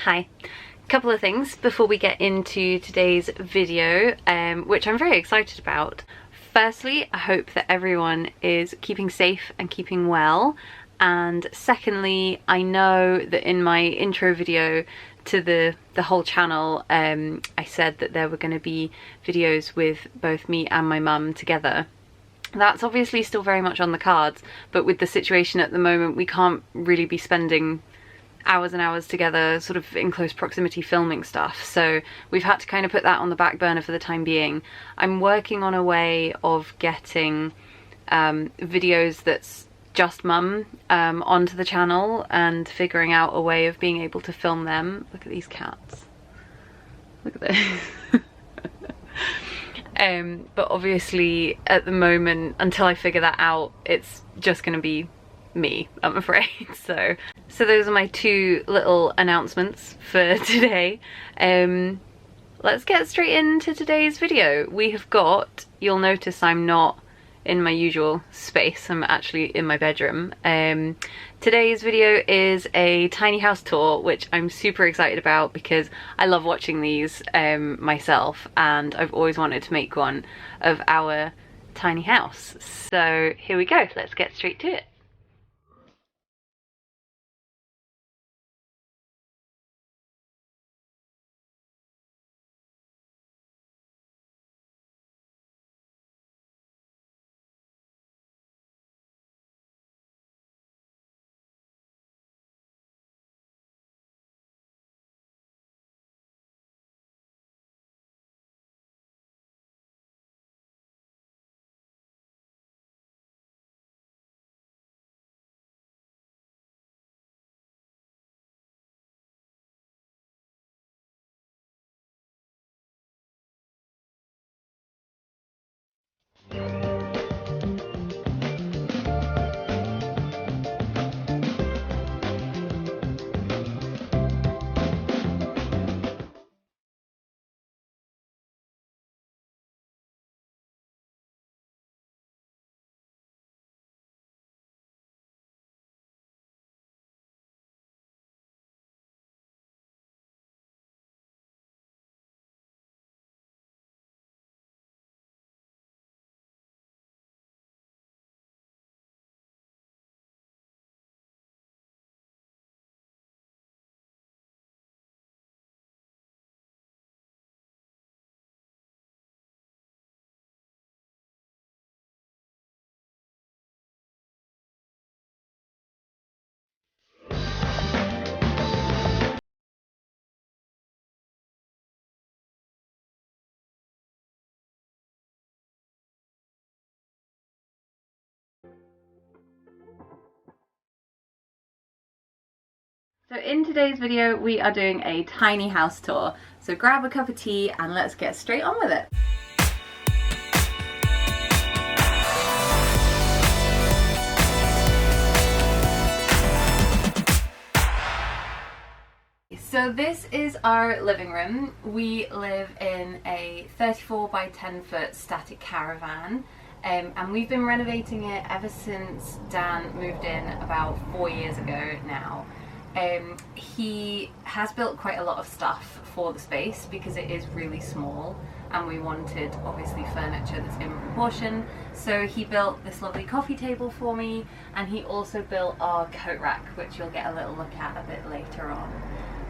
Hi. Couple of things before we get into today's video, which I'm very excited about. Firstly, I hope that everyone is keeping safe and keeping well. And secondly, I know that in my intro video to the whole channel, I said that there were going to be videos with both me and my mum together. That's obviously still very much on the cards, but with the situation at the moment, we can't really be spending hours and hours together sort of in close proximity filming stuff, so we've had to kind of put that on the back burner for the time being. I'm working on a way of getting videos that's just mum onto the channel and figuring out a way of being able to film them. Look at these cats, look at this. But obviously at the moment, until I figure that out, it's just gonna be me, I'm afraid. So those are my two little announcements for today. Let's get straight into today's video. We have got, you'll notice I'm not in my usual space, I'm actually in my bedroom. Today's video is a tiny house tour, which I'm super excited about because I love watching these myself, and I've always wanted to make one of our tiny house. So here we go, let's get straight to it. So in today's video, we are doing a tiny house tour. So grab a cup of tea and let's get straight on with it. So this is our living room. We live in a 34 by 10 foot static caravan. And we've been renovating it ever since Dan moved in about 4 years ago now. He has built quite a lot of stuff for the space because it is really small, and we wanted obviously furniture that's in proportion. So he built this lovely coffee table for me, and he also built our coat rack, which you'll get a little look at a bit later on.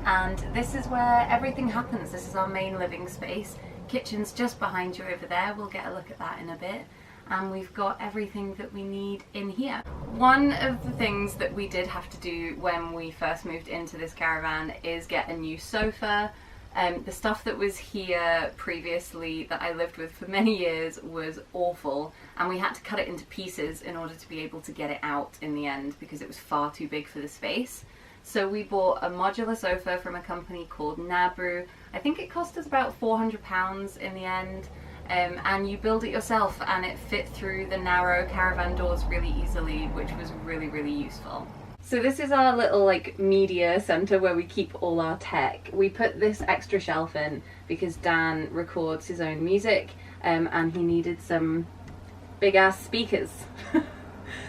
And this is where everything happens. This is our main living space. Kitchen's just behind you over there. We'll get a look at that in a bit. And we've got everything that we need in here. One of the things that we did have to do when we first moved into this caravan is get a new sofa. The stuff that was here previously that I lived with for many years was awful, and we had to cut it into pieces in order to be able to get it out in the end because it was far too big for the space. So we bought a modular sofa from a company called Nabru. I think it cost us about £400 in the end. And you build it yourself, and it fit through the narrow caravan doors really easily, which was really, really useful. So this is our little like media center where we keep all our tech. We put this extra shelf in because Dan records his own music, and he needed some big ass speakers.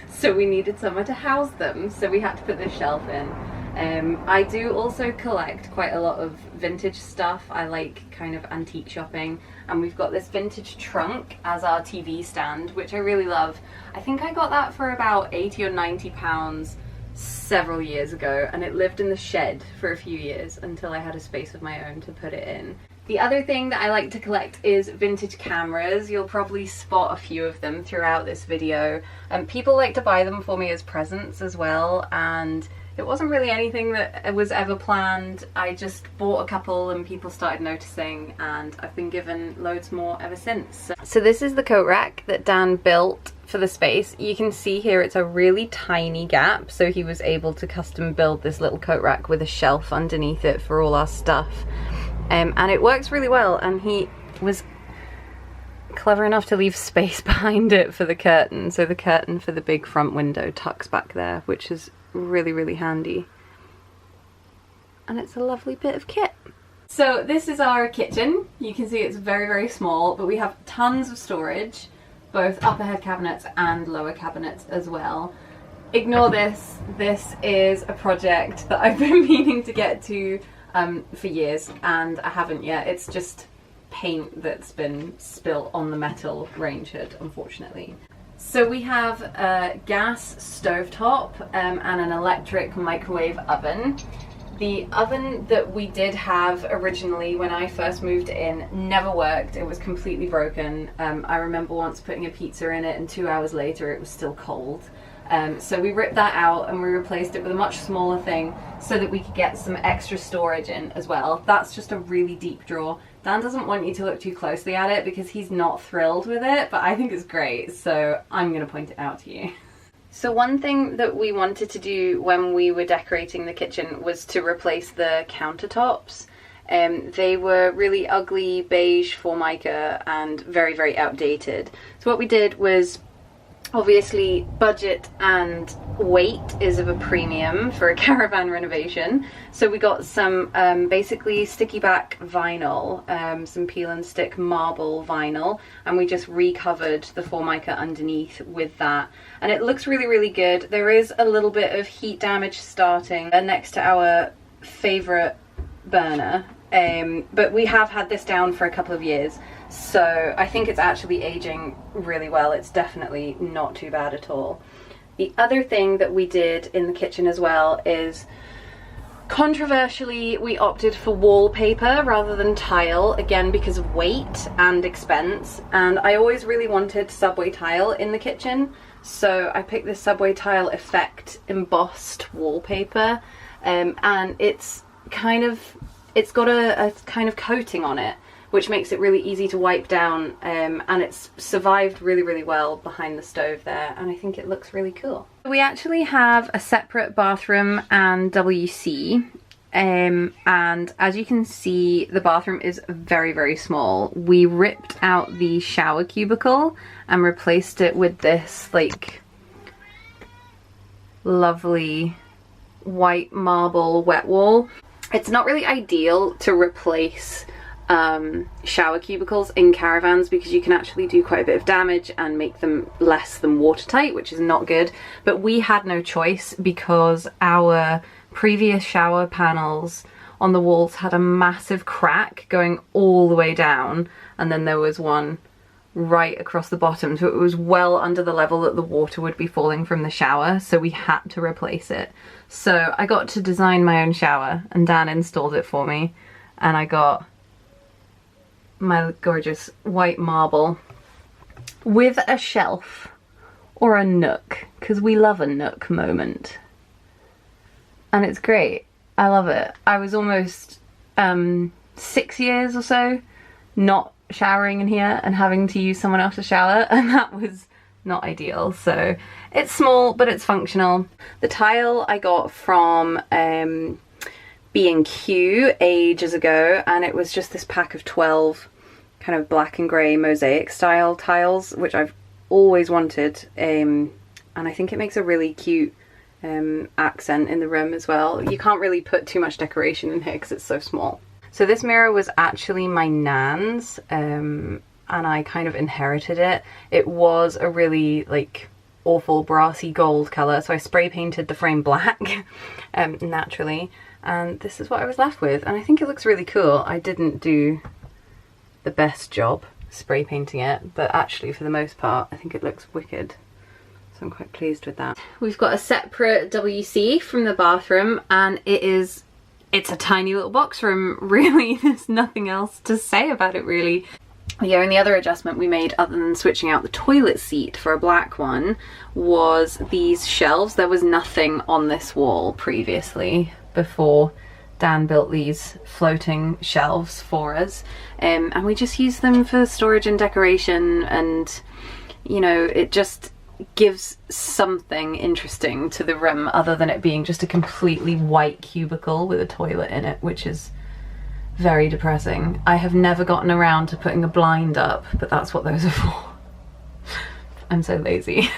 So we needed somewhere to house them, so we had to put this shelf in. I do also collect quite a lot of vintage stuff. I like kind of antique shopping, and we've got this vintage trunk as our TV stand, which I really love. I think I got that for about 80 or 90 pounds several years ago, and it lived in the shed for a few years until I had a space of my own to put it in. The other thing that I like to collect is vintage cameras. You'll probably spot a few of them throughout this video. People like to buy them for me as presents as well, and it wasn't really anything that was ever planned. I just bought a couple and people started noticing, and I've been given loads more ever since. So this is the coat rack that Dan built for the space. You can see here it's a really tiny gap, so he was able to custom build this little coat rack with a shelf underneath it for all our stuff. And it works really well, and he was clever enough to leave space behind it for the curtain, so the curtain for the big front window tucks back there, which is really, really handy. And it's a lovely bit of kit. So this is our kitchen. You can see it's very, very small, but we have tons of storage, both upper head cabinets and lower cabinets as well. Ignore this. This is a project that I've been meaning to get to for years, and I haven't yet. It's just paint that's been spilt on the metal range hood, unfortunately. So we have a gas stovetop and an electric microwave oven. The oven that we did have originally when I first moved in never worked. It was completely broken. I remember once putting a pizza in it and 2 hours later it was still cold. So we ripped that out and we replaced it with a much smaller thing so that we could get some extra storage in as well. That's just a really deep drawer. Dan doesn't want you to look too closely at it because he's not thrilled with it, but I think it's great, so I'm going to point it out to you. So one thing that we wanted to do when we were decorating the kitchen was to replace the countertops. They were really ugly beige Formica and very, very outdated. So what we did was, obviously budget and weight is of a premium for a caravan renovation, so we got some basically sticky back vinyl, some peel and stick marble vinyl, and we just recovered the Formica underneath with that, and it looks really, really good. There is a little bit of heat damage starting next to our favourite burner, but we have had this down for a couple of years, so I think it's actually aging really well. It's definitely not too bad at all. The other thing that we did in the kitchen as well is, controversially, we opted for wallpaper rather than tile, again because of weight and expense, and I always really wanted subway tile in the kitchen, so I picked this subway tile effect embossed wallpaper, and it's got a kind of coating on it, which makes it really easy to wipe down, and it's survived really, really well behind the stove there, and I think it looks really cool. We actually have a separate bathroom and WC, and as you can see, the bathroom is very, very small. We ripped out the shower cubicle and replaced it with this like lovely white marble wet wall. It's not really ideal to replace shower cubicles in caravans because you can actually do quite a bit of damage and make them less than watertight, which is not good. But we had no choice because our previous shower panels on the walls had a massive crack going all the way down, and then there was one right across the bottom, so it was well under the level that the water would be falling from the shower, so we had to replace it. So I got to design my own shower, and Dan installed it for me, and I got my gorgeous white marble with a shelf or a nook, because we love a nook moment, and it's great. I love it. I was almost 6 years or so not showering in here and having to use someone else's shower, and that was not ideal. So it's small but it's functional. The tile I got from B&Q ages ago, and it was just this pack of 12 kind of black and grey mosaic style tiles, which I've always wanted, and I think it makes a really cute accent in the room as well. You can't really put too much decoration in here because it's so small. So this mirror was actually my nan's, and I kind of inherited it. It was a really like awful brassy gold colour, so I spray painted the frame black naturally, and this is what I was left with, and I think it looks really cool. I didn't do the best job spray painting it, but actually for the most part I think it looks wicked, so I'm quite pleased with that. We've got a separate WC from the bathroom, and it's a tiny little box room, really. There's nothing else to say about it really. The only other adjustment we made, other than switching out the toilet seat for a black one, was these shelves. There was nothing on this wall previously before Dan built these floating shelves for us, and we just use them for storage and decoration, and you know, it just gives something interesting to the room other than it being just a completely white cubicle with a toilet in it, which is very depressing. I have never gotten around to putting a blind up, but that's what those are for. I'm so lazy.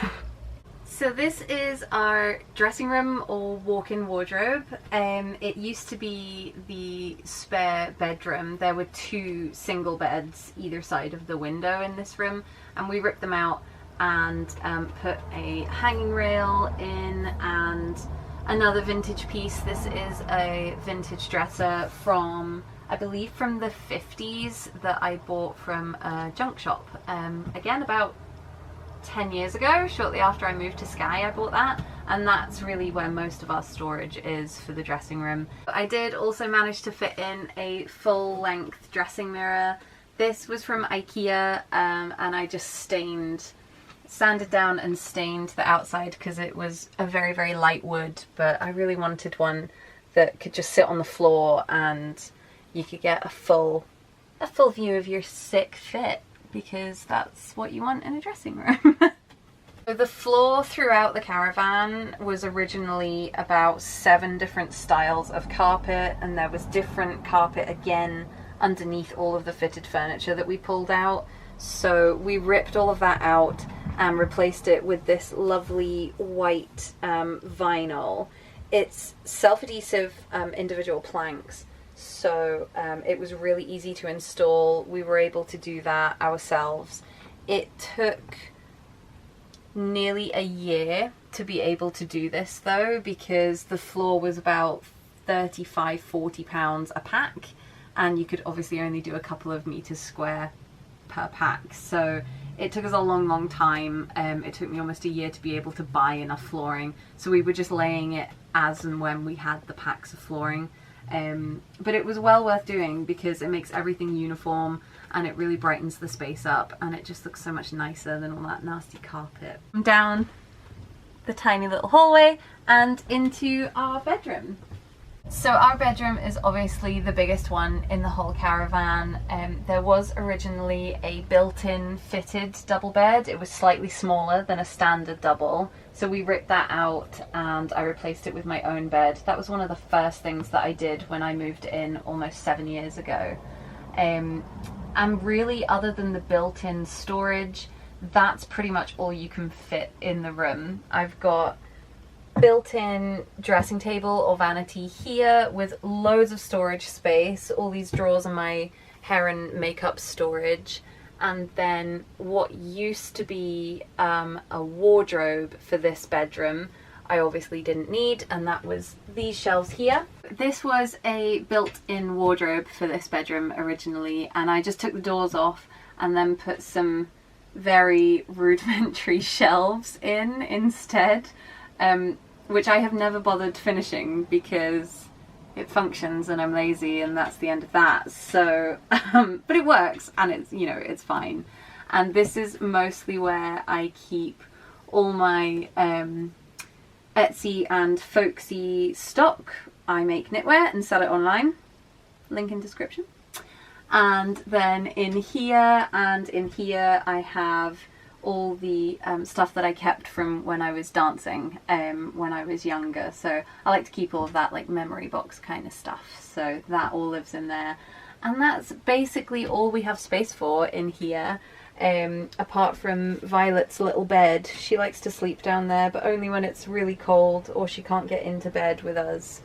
So this is our dressing room or walk-in wardrobe. It used to be the spare bedroom. There were 2 single beds either side of the window in this room, and we ripped them out and put a hanging rail in and another vintage piece. This is a vintage dresser from, I believe, from the 50s that I bought from a junk shop. Again, about 10 years ago, shortly after I moved to Skye, I bought that, and that's really where most of our storage is for the dressing room. I did also manage to fit in a full-length dressing mirror. This was from IKEA, and I just sanded down and stained the outside because it was a very, very light wood, but I really wanted one that could just sit on the floor and you could get a full view of your sick fit, because that's what you want in a dressing room. So the floor throughout the caravan was originally about 7 different styles of carpet, and there was different carpet again underneath all of the fitted furniture that we pulled out. So we ripped all of that out and replaced it with this lovely white vinyl. It's self-adhesive individual planks, so it was really easy to install. We were able to do that ourselves. It took nearly a year to be able to do this though, because the floor was about 35-40 pounds a pack, and you could obviously only do a couple of meters square per pack, so it took us a long time. It took me almost a year to be able to buy enough flooring, so we were just laying it as and when we had the packs of flooring, but it was well worth doing because it makes everything uniform and it really brightens the space up, and it just looks so much nicer than all that nasty carpet. Down the tiny little hallway and into our bedroom. So our bedroom is obviously the biggest one in the whole caravan. There was originally a built-in fitted double bed. It was slightly smaller than a standard double, so we ripped that out and I replaced it with my own bed. That was one of the first things that I did when I moved in almost 7 years ago. And really, other than the built-in storage, that's pretty much all you can fit in the room. I've got built-in dressing table or vanity here with loads of storage space. All these drawers are my hair and makeup storage, and then what used to be a wardrobe for this bedroom I obviously didn't need, and that was these shelves here. This was a built-in wardrobe for this bedroom originally, and I just took the doors off and then put some very rudimentary shelves in instead, which I have never bothered finishing because it functions and I'm lazy, and that's the end of that. So but it works, and it's, you know, it's fine. And this is mostly where I keep all my Etsy and folksy stock. I make knitwear and sell it online, link in description. And then in here and in here I have all the stuff that I kept from when I was dancing when I was younger. So I like to keep all of that like memory box kind of stuff, so that all lives in there. And that's basically all we have space for in here, apart from Violet's little bed. She likes to sleep down there, but only when it's really cold or she can't get into bed with us.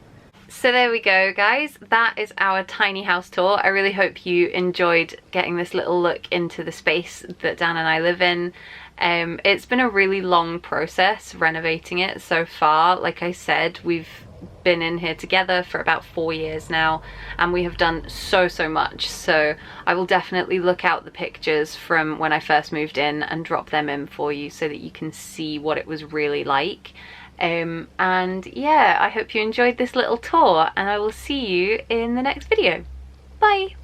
So there we go, guys. That is our tiny house tour. I really hope you enjoyed getting this little look into the space that Dan and I live in. It's been a really long process renovating it so far. Like I said, we've been in here together for about 4 years now, and we have done so much. So I will definitely look out the pictures from when I first moved in and drop them in for you so that you can see what it was really like. And yeah, I hope you enjoyed this little tour, and I will see you in the next video. Bye!